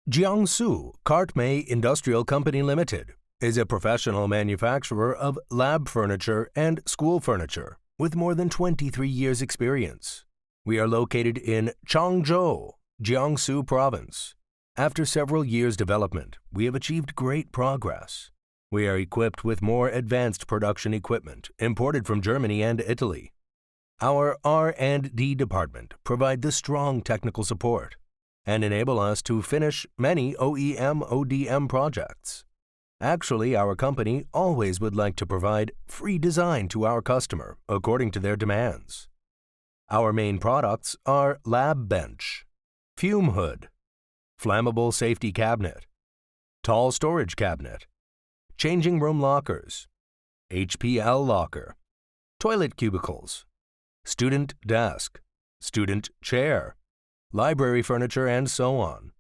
Jiangsu Cartmay Industrial Company Limited is a professional manufacturer of lab furniture and school furniture with more than 23 years' experience. We are located in Changzhou, Jiangsu Province. After several years' development, we have achieved great progress. We are equipped with more advanced production equipment imported from Germany and Italy. Our R&D department provide the strong technical support and enable us to finish many OEM/ODM projects. Actually, our company always would like to provide free design to our customer according to their demands. Our main products are lab bench, fume hood, flammable safety cabinet, tall storage cabinet, changing room lockers, HPL locker, toilet cubicles, student desk, student chair, library furniture, and so on.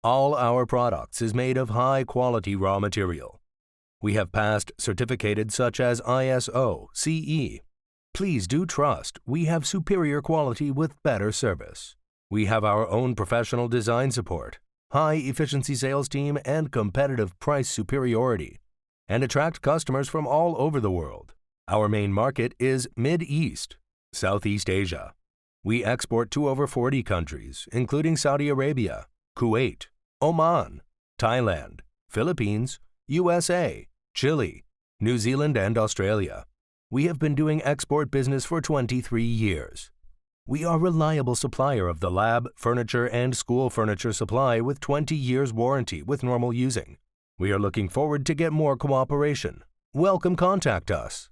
All our products is made of high-quality raw material. We have passed certificated such as ISO, CE. Please do trust we have superior quality with better service. We have our own professional design support, high-efficiency sales team, and competitive price superiority, and attract customers from all over the world. Our main market is Mid-East, Southeast Asia. We export to over 40 countries, including Saudi Arabia, Kuwait, Oman, Thailand, Philippines, USA, Chile, New Zealand, and Australia. We have been doing export business for 23 years. We are a reliable supplier of the lab, furniture, and school furniture supply with 20 years warranty with normal using. We are looking forward to get more cooperation. Welcome, contact us.